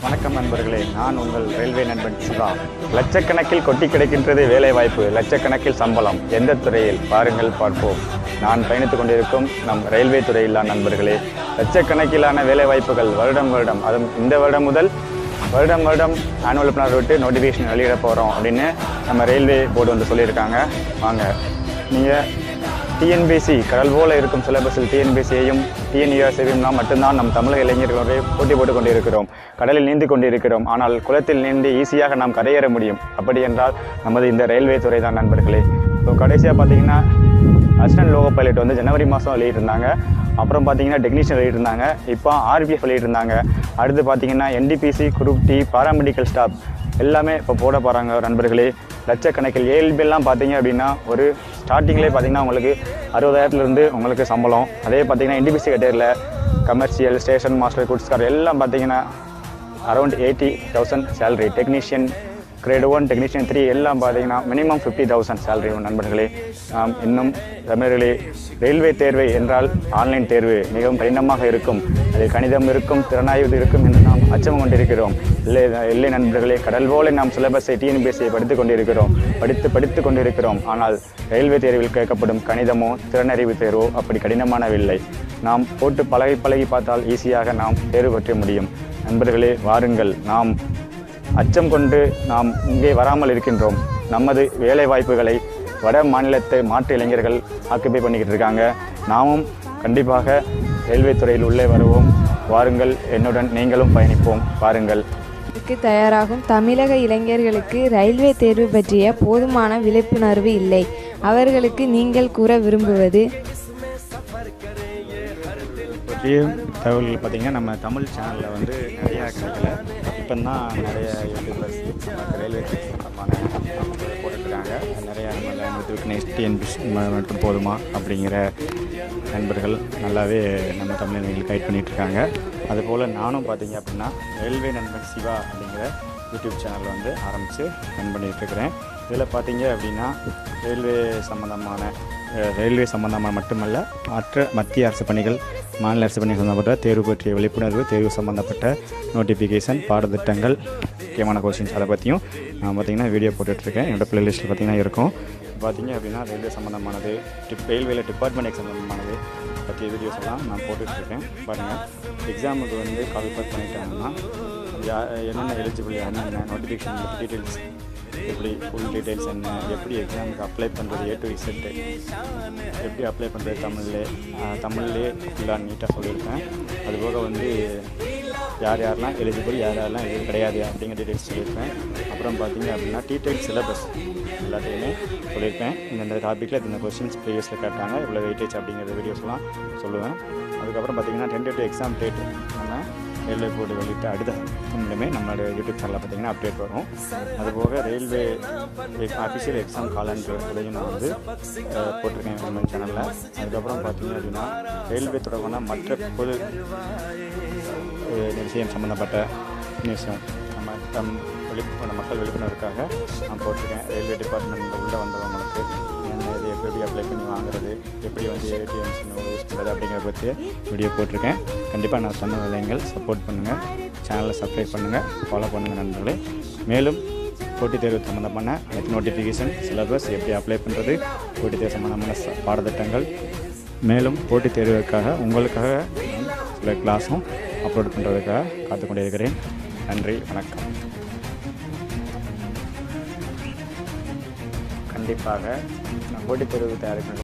வணக்கம் நண்பர்களே, நான் உங்கள் ரயில்வே நண்பன் சிவா. லட்சக்கணக்கில் கொட்டி கிடைக்கின்றது வேலைவாய்ப்பு, லட்சக்கணக்கில் சம்பளம். எந்த துறையில்? பாருங்கள், பார்ப்போம். நான் பயணித்துக் கொண்டிருக்கும் நம் ரயில்வே துறையிலான நண்பர்களே, லட்சக்கணக்கிலான வேலைவாய்ப்புகள் வருடம் அதுவும் இந்த வருடம் முதல் வருடம் ஆனுவல் பிளான் விட்டு நோட்டிஃபிகேஷன் வெளியிட போகிறோம் அப்படின்னு நம்ம ரயில்வே போர்டு வந்து சொல்லியிருக்காங்க. வாங்க, நீங்கள் டிஎன்பிஎஸ்சி கடல் போல இருக்கும் சிலபஸில் டிஎன்பிஎஸ்சியையும் டிஎன்யூஎஸ்சியும் நாம் மட்டும்தான் நம் தமிழக இளைஞர்களோடு போட்டி போட்டுக் கொண்டிருக்கிறோம். கடலில் நீந்தி கொண்டிருக்கிறோம். ஆனால் குளத்தில் நீந்தி ஈஸியாக நாம் கரையேற முடியும். அப்படி என்றால் நமது இந்த ரயில்வே துறை தான் நண்பர்களே. இப்போ கடைசியாக பார்த்தீங்கன்னா அசிஸ்டன்ட் லோகோ பைலட் வந்து ஜனவரி மாதம் வெளியிட்டிருந்தாங்க. அப்புறம் பார்த்தீங்கன்னா டெக்னீஷியன் வெளியிட்டிருந்தாங்க. இப்போ ஆர்பிஎஃப் வெளியிட்டிருந்தாங்க. அடுத்து பார்த்தீங்கன்னா NTPC, group D, paramedical staff எல்லாமே இப்போ போட போகிறாங்க நண்பர்களே. லட்சக்கணக்கில் ஏஎல்பிஎல்லாம் பார்த்தீங்க அப்படின்னா ஒரு ஸ்டார்டிங்லேயே பார்த்தீங்கன்னா உங்களுக்கு 60,000 உங்களுக்கு சம்பளம். அதே பார்த்தீங்கன்னா என்டிபிசி கேட்டகரியில் கமர்ஷியல், ஸ்டேஷன் மாஸ்டர், குட்ஸ்கார் எல்லாம் பார்த்தீங்கன்னா around 80,000 salary. Technician grade 1, technician 3 எல்லாம் பார்த்தீங்கன்னா மினிமம் 50,000 சேலரி நண்பர்களே. இன்னும் தமிழர்களே, ரயில்வே தேர்வு என்றால் ஆன்லைன் தேர்வு மிகவும் கடினமாக இருக்கும். அதில் கணிதம் இருக்கும், திறனாய்வு இருக்கும் என்று நாம் அச்சம் கொண்டிருக்கிறோம். இல்லை நண்பர்களே, கடல் போல நாம் சிலபஸை டிஎன்பிஎஸ்சியை படித்து கொண்டிருக்கிறோம். ஆனால் ரயில்வே தேர்வில் கேட்கப்படும் கணிதமோ திறனறிவு தேர்வோ அப்படி கடினமானவில்லை. நாம் போட்டு பழகி பார்த்தால் ஈஸியாக நாம் தேர்வு பெற்ற முடியும். நண்பர்களே, வாருங்கள், நாம் அச்சம் கொண்டு நாம் இங்கே வராமல் இருக்கின்றோம். நமது வேலை வாய்ப்புகளை வட மாநிலத்தை மாற்று இளைஞர்கள் ஆக்குபை பண்ணிக்கிட்டு இருக்காங்க. நாமும் கண்டிப்பாக ரயில்வே துறையில் உள்ளே வருவோம். வாருங்கள், என்னுடன் நீங்களும் பயணிப்போம். பாருங்கள். தயாராகும் தமிழக இளைஞர்களுக்கு ரயில்வே தேர்வு பற்றிய போதுமான விழிப்புணர்வு இல்லை. அவர்களுக்கு நீங்கள் கூற விரும்புவது? பற்றிய தகவல்கள் பார்த்திங்கன்னா நம்ம தமிழ் சேனலில் வந்து நிறையா கிடைக்கல. இப்போ தான் நிறைய யூடியூபர்ஸ் நமக்கு ரயில்வே சம்பந்தமான போட்டுருக்காங்க. நிறையா நம்ம டிஎன்பிஎஸ்சி மட்டும் போதுமா அப்படிங்கிற நண்பர்கள் நல்லாவே நம்ம தமிழர்களுக்கு கைட் பண்ணிகிட்ருக்காங்க. அதுபோல் நானும் பார்த்தீங்க அப்படின்னா ரயில்வே நண்பன் சிவா அப்படிங்கிற யூடியூப் சேனல் வந்து ஆரம்பித்து ரன் பண்ணிகிட்ருக்கிறேன். இதில் பார்த்தீங்க அப்படின்னா ரயில்வே சம்பந்தமான மட்டுமல்ல, மற்ற மத்திய அரசு பணிகள், மாநில அரசு பணிகள் சம்மந்தப்பட்ட தேர்வு பற்றிய விழிப்புணர்வு, தேர்வு சம்மந்தப்பட்ட நோட்டிஃபிகேஷன், பாடத்திட்டங்கள், முக்கியமான கொஸ்டின்ஸ் அதை பற்றியும் நான் பார்த்திங்கன்னா வீடியோ போட்டுட்ருக்கேன். என்னோடய ப்ளேலிஸ்ட்டில் பார்த்திங்கன்னா இருக்கும். பார்த்திங்க அப்படின்னா ரயில்வே சம்மந்தமானது, ரயில்வேல டிபார்ட்மெண்ட் எக்ஸாம் சம்மந்தமானது பற்றிய வீடியோஸ் எல்லாம் நான் போட்டுட்ருக்கேன். பாருங்கள், எக்ஸாமுக்கு வந்து குவாலிஃபை பண்ணிட்டாங்கன்னா என்னென்ன எலிஜிபிள், என்னென்ன நோட்டிஃபிகேஷன் டீட்டெயில்ஸ், எப்படி ஃபுல் டீட்டெயில்ஸ் என்ன, எப்படி எக்ஸாமுக்கு அப்ளை பண்ணுறது, A to Z எப்படி அப்ளை பண்ணுறது தமிழ்லே ஃபுல்லாக நீட்டாக சொல்லியிருக்கேன். அதுபோக வந்து யாரெல்லாம் எலிஜிபிள், யாரெல்லாம் எதுவும் கிடையாது அப்படிங்கிற டீட்டெயில்ஸ் சொல்லியிருப்பேன். அப்புறம் பார்த்தீங்க அப்படின்னா டீட்டெயில் சிலபஸ் எல்லாத்தையுமே சொல்லியிருப்பேன். இந்த டாப்பிக்கில் இந்த கொஸ்டின்ஸ் ப்ரீவியஸில் கேட்டாங்க, இவ்வளோ வெயிட்டேஜ் அப்படிங்கிற வீடியோஸ்லாம் சொல்லுவேன். அதுக்கப்புறம் பார்த்தீங்கன்னா டென்டேட்டிவ் எக்ஸாம் டேட் நம்ம ரயில்வே போர்டு வெளியிட்ட அடுத்த நிமிடமே நம்மளோட யூடியூப் சேனலில் பார்த்திங்கன்னா அப்டேட் வரும். அதுபோக ரயில்வே அஃபிஷியல் எக்ஸாம் காலண்டர் இதையும் நான் வந்து போட்டிருக்கேன் நம்ம சேனலில். அதுக்கப்புறம் பார்த்திங்க அப்படின்னா ரயில்வே தொடர்பான மற்ற பொது விஷயம் சம்மந்தப்பட்ட விஷயம் நம்ம மக்கள் விழிப்புணர்வுக்காக நான் போட்டிருக்கேன். ரயில்வே டிபார்ட்மெண்ட் உள்ளே வந்தவங்களுக்கு இது எப்படி அப்ளை பண்ணி வாங்குறது, எப்படி வந்து ஏடிஎம்ஸ் யூஸ் பண்ணுறது அப்படிங்கிறத பற்றி வீடியோ போட்டிருக்கேன். கண்டிப்பாக நான் சொன்ன இளைஞர்கள் சப்போர்ட் பண்ணுங்கள், சேனலை சப்ஸ்கிரைப் பண்ணுங்கள், ஃபாலோ பண்ணுங்கள் நண்பர்களே. மேலும் போட்டித் தேர்வு சம்மந்தமான அனைத்து நோட்டிஃபிகேஷன், சிலபஸ், எப்படி அப்ளை பண்ணுறது, போட்டித் தேர்வு சம்மந்தமான பாடத்திட்டங்கள், மேலும் போட்டித் தேர்வுக்காக உங்களுக்காக சில கிளாஸும் அப்லோட் பண்ணுறதுக்காக காத்துக்கொண்டே இருக்கிறேன். நன்றி, வணக்கம். கண்டிப்பாக நான் போட்டித் தேர்வு தயாரிக்க